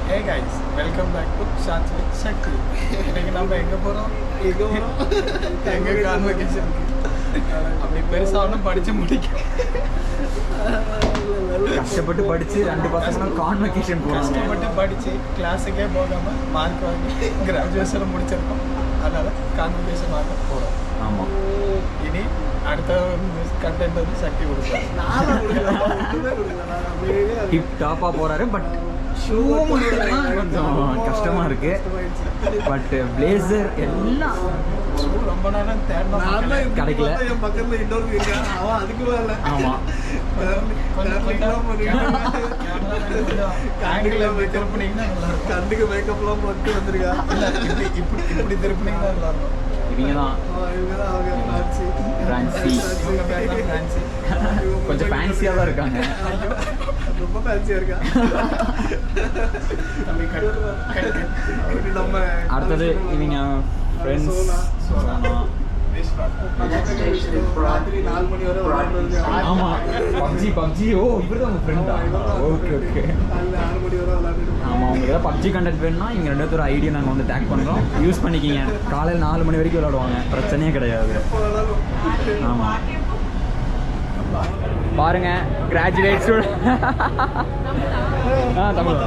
Hey guys, welcome back to Shots with Shakti. இன்னைக்கு நம்ம எங்க போறோம்? எங்க கான்வெகேஷன். அப்படி பெருசா ஒன்றும் படிச்சு முடிக்க கஷ்டப்பட்டு படிச்சு 2 பசங்க கான்வெகேஷன் போறாங்க. கஷ்டப்பட்டு படிச்சு கிளாஸுக்கே போகாம மார்க் வாங்கி கிராஜுவேஷன் முடிச்சிருக்கோம். அதனால கான்வெகேஷன் வாங்க போறோம். ஆமா. இனி அடுத்த கண்டென்ட் வந்து சக்தி கொடுப்பாரு. டிப் டாப்பா போறாரு. பட் ஷூ கொஞ்சம் கஷ்டமா இருக்கு. பட் பிளேசர் எல்லாம் ரொம்ப நேரம் தேடணும் கிடைக்கல. பக்கத்துல இன்னொரு இருக்கான், அவன் அதுக்கு மேல. ஆமா. கண்ணுக்கு மேக்கப்லாம் போட்டு வந்திருக்கா. இப்படி திருப்பினீங்கன்னா நல்லா இருக்கும். இவங்கதான் கொஞ்சம் ஃபேன்சியா தான் இருக்காங்க. ரொம்ப ஃபேன்சியா இருக்கா. நம்ம அடுத்தது இவங்க ஃப்ரெண்ட்ஸ். ராத்திரி 4 மணி வரை விளையாடுறது. ஆமா, பப்ஜி. ஓ, இவர்தான் உங்க ஃப்ரெண்டா? ஓகே. 6 மணி வரை விளையாடுறோம். ஆமாம், உங்களுக்கு ஏதாவது பப்ஜி கண்டென்ட் வேணும்னா இங்கே 2 பேர் ஐடியா நாங்கள் வந்து டேக் பண்ணுறோம். யூஸ் பண்ணிக்கிங்க. காலையில் 4 மணி வரைக்கும் விளையாடுவாங்க, பிரச்சனையே கிடையாது. ஆமாம், பாருங்க கிராஜுவேட் ஸ்டூடெண்ட். தமிழ்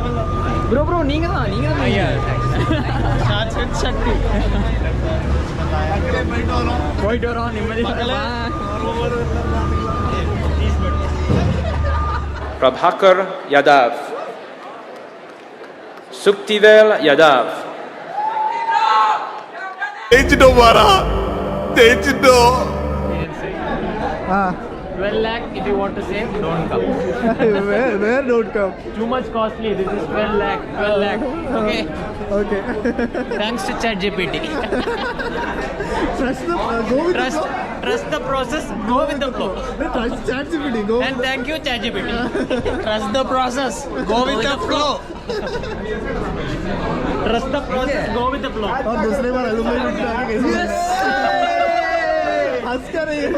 ப்ரோ நீங்கள் தான் சக்தி போயிட்டு வரோம். நிம்மதியாக. Prabhakar Yadav, Suktivel Yadav. ஜெயிச்சிட்டோம் பாரா, ஜெயிச்சிட்டோம். 12 lakh if you want to save, don't come. Where don't come? Too much costly. This is 12 lakh. Okay. Thanks to ChatGPT. Trust the go with the flow. Trust the process. Go with the flow. Trust ChatGPT. Go. And thank you ChatGPT. Trust the process. Go with the flow. Trust the process. Go with the flow. और दूसरे बार अलुमनी meet में आके कैसे? हंस कर रही है।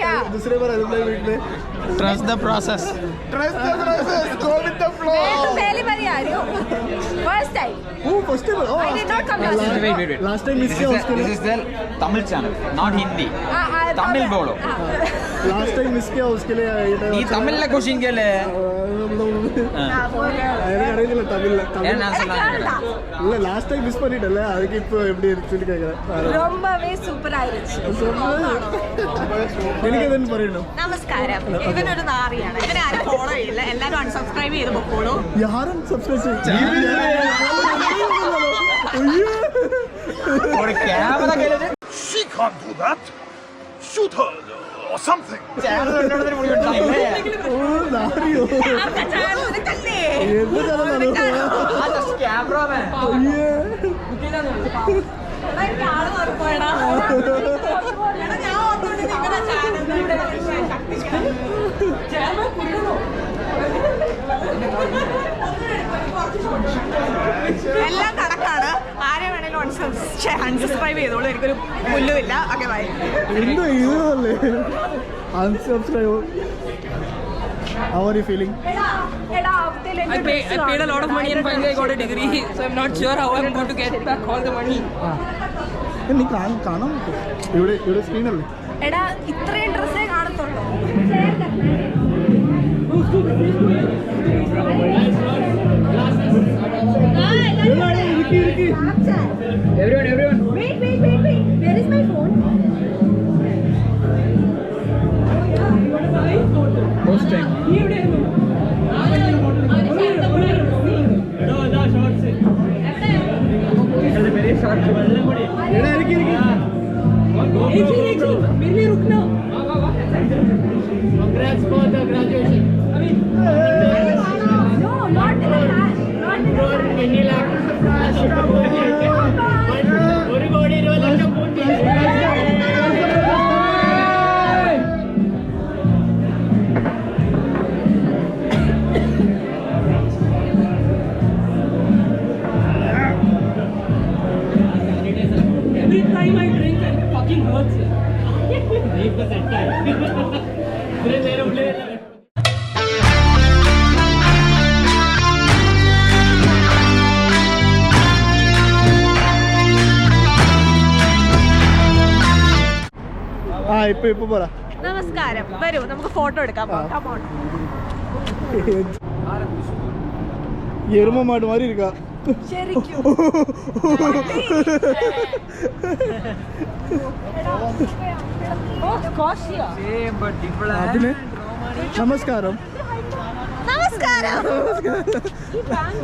क्या? दूसरे बार अलुमनी मीट में Trust the process. Trust the process. Go with the flow. मैं तो पहली बार ही आ रही हूँ. First time. Oh, first time. Oh, I did not come last time. Wait. Last time miss किया उसके This लिए. is the Tamil channel, not Hindi. Tamil बोलो. Last time miss किया उसके लिए. நீ தமிழ்ல क्वेश्चन கேளு. அறியல தமிழ்ல. ஏன் நான் சொன்னாங்க? இல்ல லாஸ்ட் டைம் மிஸ் பண்ணிட்டல, அதுக்கு இப்போ எப்படி இருக்குன்னு கேக்குறேன். ரொம்பவே சூப்பர் ആയിരുന്നു. എനിക്ക് എന്തെന്ന് പറയണം? നമസ്കാരം. ഇവനൊരു നാറിയാണ്. ഇവനെ ആരും ഫോളോ ചെയ്യില്ല. എല്ലാരും അൺസബ്സ്ക്രൈബ് ചെയ്ത് പോക്കോളൂ. யாரும் சப்ஸ்கிரைப் ചെയ്യില്ല. ஒரு கேமரா கேளு. She can't do that. Shoot her or something. Channel என்னோட முடிவு பண்ணிட்டாங்க. ഓ നാരിയോ. आपका चैनल നിനക്കല്ലേ? എന്ത് ചാനലാണ്? ആ ക്യാമറാമാൻ. എനിക്ക് ആള് മറന്നുപോയടാ. എടാ ഞാൻ ഓർത്തോണ്ട് നിങ്ങളുടെ ചാനലിന്റെ ചാനൽ കുരുടോ. എല്ലാം കണക്കാണ്. ആരെ വേണേലും അൺസബ്സ്ക്രൈബ് ചെയ്തോളൂ. എനിക്കൊരു പുല്ലുമില്ല. Okay bye. എന്തോ ഇതല്ലേ unsubscribe. How are you feeling? I paid a lot of money and finally I got a degree. So I'm not sure how I'm going to get back all the money. നീ കാണാൻ പറ്റും. ഇവിടെ സ്ക്രീനല്ലേ? എടാ ഇത്രയും ഡ്രസ്സേ കാണത്തുള്ളൂ. Everyone. Wait. Where is my phone? First time. Congrats for the graduation. No, not in the class. Not in the class. 20 lakh. ഒരു കോടി 20 ലക്ഷം പൂർത്തി. ഇപ്പൊ പറ. നമസ്കാരം. വരൂ നമുക്ക് ഫോട്ടോ എടുക്കാം. Come on. எரும மாடு மாதிரி இருக்கா. ശരിക്കും അതിന് നമസ്കാരം. നമസ്കാരം.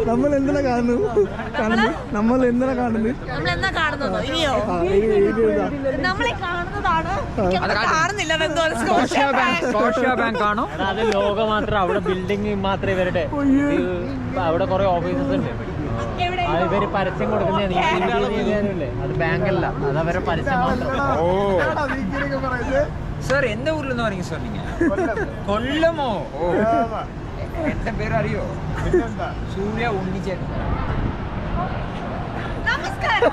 നമ്മൾ എന്തിനാ കാണുന്നു? നമ്മൾ എന്തിനാ കാണുന്നത്? നമ്മൾ എന്നാ കാണുന്നതോ? ഇനിയോ നമ്മളെ കാണുന്നതാണ്. കാണുന്നില്ല. സ്കോഷ്യ ബാങ്ക് ആണോ? അത് ലോക മാത്രം. അവിടെ ബിൽഡിംഗ് മാത്രമേ ഇവരുടെ. അവിടെ കുറെ ഓഫീസസ് ഉണ്ട്. അത് ഇവര് പരസ്യം കൊടുക്കുന്നേ. അത് ബാങ്ക് അല്ല, അത് അവരുടെ പരസ്യം മാത്രം. സാർ എന്റെ ഊരിൽ നിന്ന് പറയും സാർ നിങ്ങൾ കൊല്ലമോ? ഓ എന്റെ പേര് അറിയോ? സൂര്യ ഉണ്ണിച്ചേട്ടൻ. നമസ്കാരം.